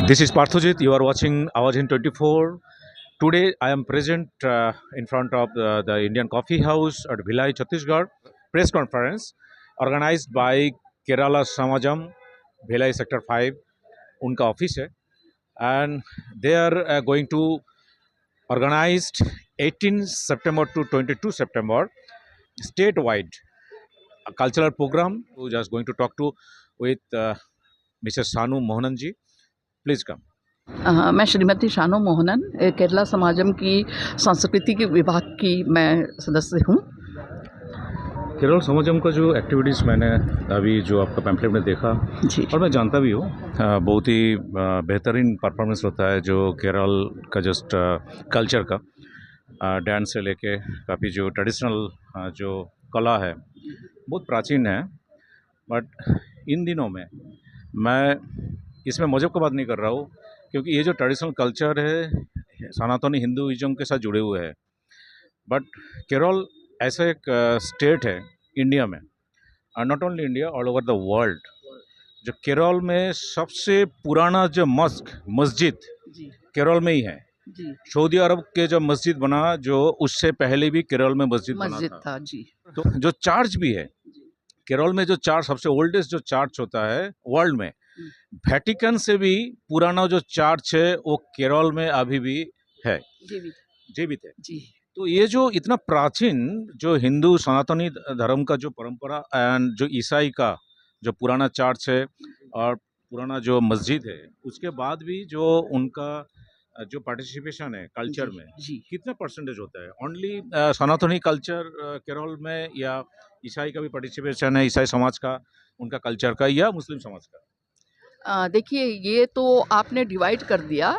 This is Parthojit. You are watching Awazhin 24. Today, I am present in front of the Indian Coffee House at Bhilai, Chhattisgarh press conference organized by Kerala Samajam, Bhilai Sector 5. उनका office है and they are going to organized 18 September to 22 September statewide a cultural program. Who just going to talk to with Mrs. Sanu Mohanan ji. Please come. मैं श्रीमती शानू मोहनन केरला समाजम की संस्कृति के विभाग की मैं सदस्य हूँ। केरल समाजम का जो एक्टिविटीज़ मैंने अभी जो आपका पैम्फलेट में देखा जी और मैं जानता भी हूँ बहुत ही बेहतरीन परफॉर्मेंस होता है जो केरल का जस्ट कल्चर का डांस से लेके काफ़ी जो ट्रेडिशनल जो कला है बहुत प्राचीन है। बट इन दिनों में मैं इसमें मज़हब की बात नहीं कर रहा हूँ क्योंकि ये जो ट्रेडिशनल कल्चर है सनातनी हिंदुइज्म के साथ जुड़े हुए हैं। बट केरल ऐसा एक स्टेट है इंडिया में और not only India all over the world जो केरल में सबसे पुराना जो मस्जिद जी केरल में ही है। जी सऊदी अरब के जब मस्जिद बना जो उससे पहले भी केरल में मस्जिद बना था जी। तो जो चर्च भी है केरल में जो चर्च सबसे ओल्डेस्ट जो चर्च होता है वर्ल्ड में वेटिकन से भी पुराना जो चर्च है वो केरल में अभी भी है जीवित है। जी तो ये जो इतना प्राचीन जो हिंदू सनातनी धर्म का जो परंपरा एंड जो ईसाई का जो पुराना चर्च है और पुराना जो मस्जिद है उसके बाद भी जो उनका जो पार्टिसिपेशन है कल्चर में जी कितना परसेंटेज होता है ओनली सनातनी कल्चर केरल में या ईसाई का भी पार्टिसिपेशन है ईसाई समाज का उनका कल्चर का या मुस्लिम समाज का? देखिए ये तो आपने डिवाइड कर दिया।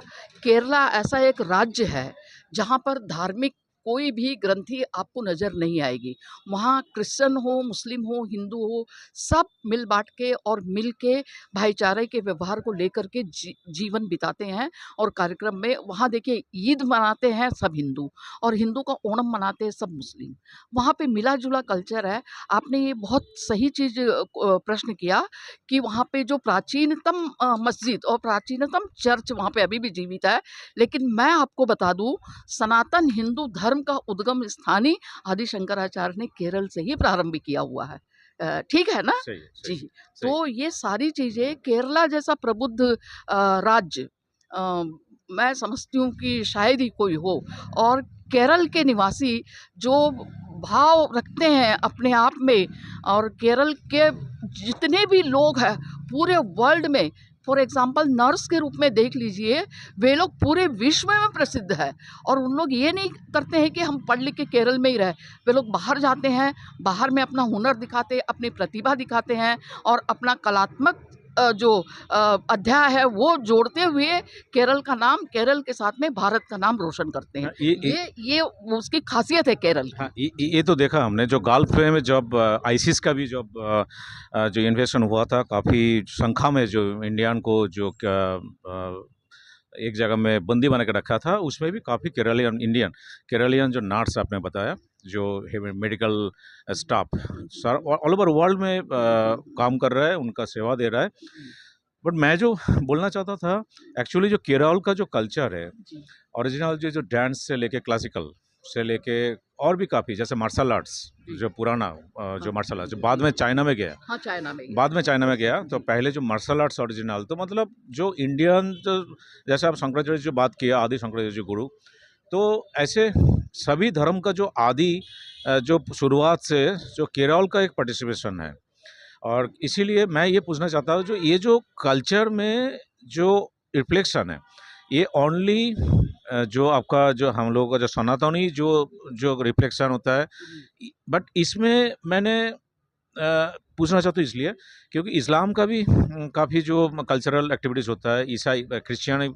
केरला ऐसा एक राज्य है जहाँ पर धार्मिक कोई भी ग्रंथि आपको नज़र नहीं आएगी। वहाँ क्रिश्चियन हो, मुस्लिम हो, हिंदू हो, सब मिल बांट के और मिल के भाईचारे के व्यवहार को लेकर के जीवन बिताते हैं। और कार्यक्रम में वहाँ देखिए ईद मनाते हैं सब हिंदू और हिंदू का ओणम मनाते हैं सब मुस्लिम। वहाँ पे मिला जुला कल्चर है। आपने ये बहुत सही चीज़ प्रश्न किया कि वहाँ पे जो प्राचीनतम मस्जिद और प्राचीनतम चर्च वहाँ पे अभी भी जीवित है। लेकिन मैं आपको बता दूँ सनातन हिंदू धर्म का उद्गम स्थान ही आदि शंकराचार्य ने केरल से ही प्रारंभ किया हुआ है। ठीक है ना? सही, जी सही। तो ये सारी चीज़ें केरला जैसा प्रबुद्ध राज्य मैं समझती हूँ कि शायद ही कोई हो। और केरल के निवासी जो भाव रखते हैं अपने आप में और केरल के जितने भी लोग हैं पूरे वर्ल्ड में फॉर एग्जाम्पल नर्स के रूप में देख लीजिए वे लोग पूरे विश्व में प्रसिद्ध है। और उन लोग ये नहीं करते हैं कि हम पढ़ लिख के केरल में ही रहे। वे लोग बाहर जाते हैं, बाहर में अपना हुनर दिखाते, अपनी प्रतिभा दिखाते हैं और अपना कलात्मक जो अध्याय है वो जोड़ते हुए केरल का नाम केरल के साथ में भारत का नाम रोशन करते हैं। ये उसकी खासियत है केरल की। हाँ, ये तो देखा हमने जो गल्फ में जब आईसिस का भी जब जो इन्वेस्टन हुआ था काफ़ी संख्या में जो इंडियन को जो एक जगह में बंदी बना के रखा था उसमें भी काफ़ी केरलियन जो नर्स आपने बताया जो medical staff all over world में काम कर रहा है उनका सेवा दे रहा है। बट मैं जो बोलना चाहता था एक्चुअली जो केरल का जो कल्चर है ओरिजिनल जो डांस से लेके क्लासिकल से लेके और भी काफ़ी जैसे मार्शल आर्ट्स जो पुराना जो मार्शल आर्ट्स जो बाद में चाइना में गया हाँ चाइना में गया तो पहले जो मार्शल आर्ट्स ओरिजिनल तो मतलब जो इंडियन जो जैसे आप शंकराचार्य जो बात किया आदि शंकराचार्य जी गुरु तो ऐसे सभी धर्म का जो आदि जो शुरुआत से जो केरल का एक पार्टिसिपेशन है। और इसीलिए मैं ये पूछना चाहता हूँ जो ये जो कल्चर में जो रिफ्लेक्शन है ये ओनली जो आपका जो हम लोगों का जो सनातनी जो रिफ्लेक्शन होता है बट इसमें मैंने पूछना चाहता हूँ इसलिए क्योंकि इस्लाम का भी काफ़ी जो कल्चरल एक्टिविटीज़ होता है ईसाई क्रिश्चियन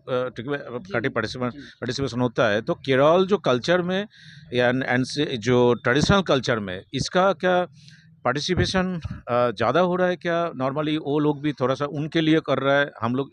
पार्टिसिपेशन होता है तो केरल जो कल्चर में या जो ट्रेडिशनल कल्चर में इसका क्या पार्टिसिपेशन ज़्यादा हो रहा है क्या? नॉर्मली वो लोग भी थोड़ा-सा उनके लिए कर रहा है, हम लोग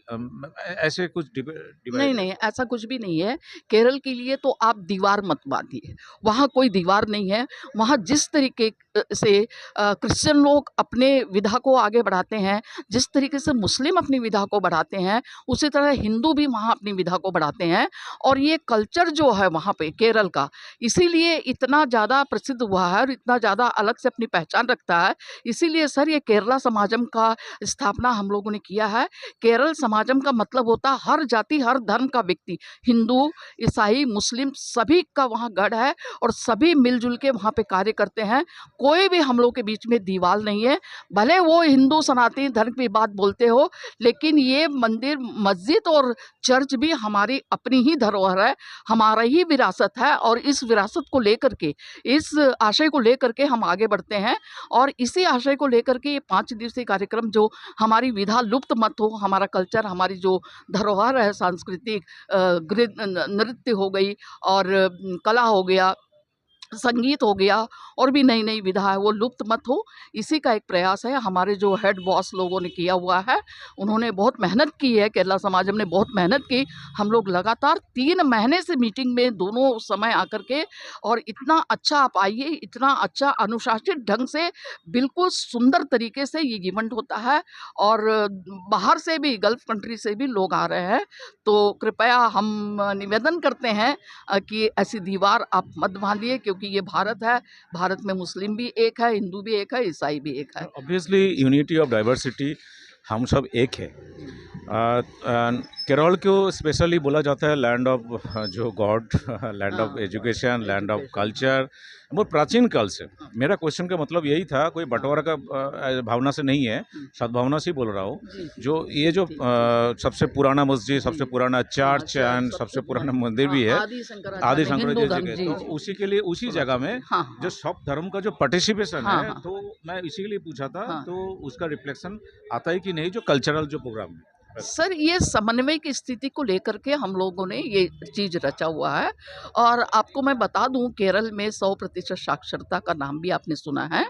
ऐसे कुछ नहीं, डिवाइड है? नहीं, ऐसा कुछ भी नहीं है। केरल के लिए तो आप दीवार मत बाँधिए। वहाँ कोई दीवार नहीं है। वहाँ जिस तरीके से क्रिश्चियन लोग अपने विधा को आगे बढ़ाते हैं, जिस तरीके से मुस्लिम अपनी विधा को बढ़ाते हैं, उसी तरह हिंदू भी वहाँ अपनी विधा को बढ़ाते हैं। और ये कल्चर जो है वहाँ पे केरल का, इसीलिए इतना ज़्यादा प्रसिद्ध हुआ है और इतना ज़्यादा अलग से अपनी पहचान रखता है। इसीलिए सर ये केरला समाजम का स्थापना हम लोगों ने किया है। केरल समाजम का मतलब होता है हर जाति, हर धर्म का व्यक्ति, हिंदू, ईसाई, मुस्लिम सभी का वहाँ गढ़ है और सभी मिल-जुल के वहाँ पे कार्य करते हैं। कोई भी हम लोग के बीच में दीवार नहीं है। भले वो हिंदू सनातनी धर्म की बात बोलते हो, लेकिन ये मंदिर, मस्जिद और चर्च भी हमारी अपनी ही धरोहर है, हमारा ही विरासत है और इस विरासत को लेकर के, इस आशय को लेकर के हम आगे बढ़ते हैं और इसी आशय को लेकर के ये 5 दिवसीय कार्यक्रम जो हमारी विधा लुप्त मत हो, हमारा कल्चर, हमारी जो धरोहर है सांस्कृतिक, नृत्य हो गई और कला हो गया, संगीत हो गया और भी नई-नई विधा है वो लुप्त मत हो, इसी का एक प्रयास है। हमारे जो हेड बॉस लोगों ने किया हुआ है, उन्होंने बहुत मेहनत की है, केरला समाजम ने बहुत मेहनत की। हम लोग लगातार 3 महीने से मीटिंग में दोनों समय आकर के और इतना अच्छा आप आइए, इतना अच्छा अनुशासित ढंग से बिल्कुल सुंदर तरीके से ये इवेंट होता है और बाहर से भी, गल्फ कंट्री से भी लोग आ रहे हैं। तो कृपया हम निवेदन करते हैं कि ऐसी दीवार आप मत बाँधिए क्योंकि ये भारत है, भारत में मुस्लिम भी एक है, हिंदू भी एक है, ईसाई भी एक है। ऑब्वियसली यूनिटी ऑफ डाइवर्सिटी, हम सब एक है। केरल को स्पेशली बोला जाता है लैंड ऑफ जो गॉड, लैंड ऑफ हाँ, education, land of education. Culture, बहुत प्राचीन काल से। मेरा क्वेश्चन का मतलब यही था, कोई हाँ, बंटवारा का भावना से नहीं है, हुँ, सद्भावना से ही बोल रहा हूँ। जी, जी, जो ये जो ठीक, ठीक। सबसे पुराना मस्जिद, जी, सबसे पुराना हाँ, चर्च एंड सबसे सबसे पुराना पुराना मंदिर हाँ, भी है, आदि आदि शंकराचार्य हिंदू शंकराचार्य जी धर्म के, जी, तो जी, उसी के लिए उसी थोड़ा जगह सा में हाँ, जो हाँ, सब धर्म का जो पार्टिसिपेशन हाँ, है, हाँ, तो मैं इसी के लिए पूछा था, हाँ। तो उसका रिफ्लेक्शन आता है कि नहीं जो कल्चरल जो प्रोग्राम है? सर ये समन्वय की स्थिति को लेकर के हम लोगों ने ये चीज़ रचा हुआ है और आपको मैं बता दूं केरल में 100% साक्षरता का नाम भी आपने सुना है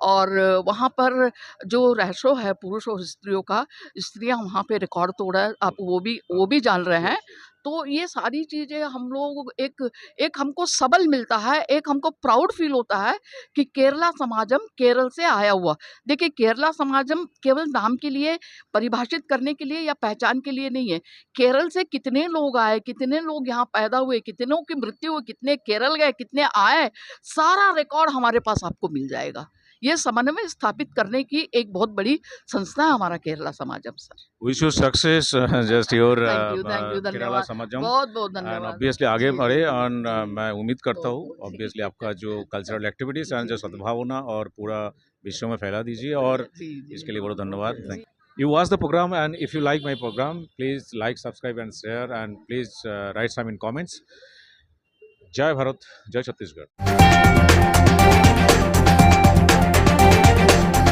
और वहाँ पर जो रेशो है पुरुष और स्त्रियों का, स्त्रियां वहाँ पे रिकॉर्ड तोड़ा है, आप वो भी जान रहे हैं। तो ये सारी चीज़ें हम लोग एक एक हमको सबल मिलता है, एक हमको प्राउड फील होता है कि केरला समाजम केरल से आया हुआ। देखिए केरला समाजम केवल नाम के लिए परिभाषित करने के लिए या पहचान के लिए नहीं है। केरल से कितने लोग आए, कितने लोग यहाँ पैदा हुए, कितनों की मृत्यु हुई, कितने केरल गए, कितने आए, सारा रिकॉर्ड हमारे पास आपको मिल जाएगा। ये समन्वय स्थापित करने की एक बहुत बड़ी संस्था है हमारा Kerala Samaj sir. Wish you success just your thank you, Kerala धन्यवाद। समाजम बहुत-बहुत एंड धन्यवाद। ऑब्वियसली आगे जी, बढ़े, जी, एंड जी। मैं उम्मीद करता हूँ बहुत-बहुत जी, ऑब्वियसली जी। आपका जो कल्चरल एक्टिविटीज़ एंड जी, जो जी। सद्भावना और पूरा विश्व में फैला दीजिए, और जी, जी। इसके लिए बहुत धन्यवाद। जी। You watch the program, and if you like my program, please like, subscribe and share, and please write some in comments. जय भारत, जय छत्तीसगढ़।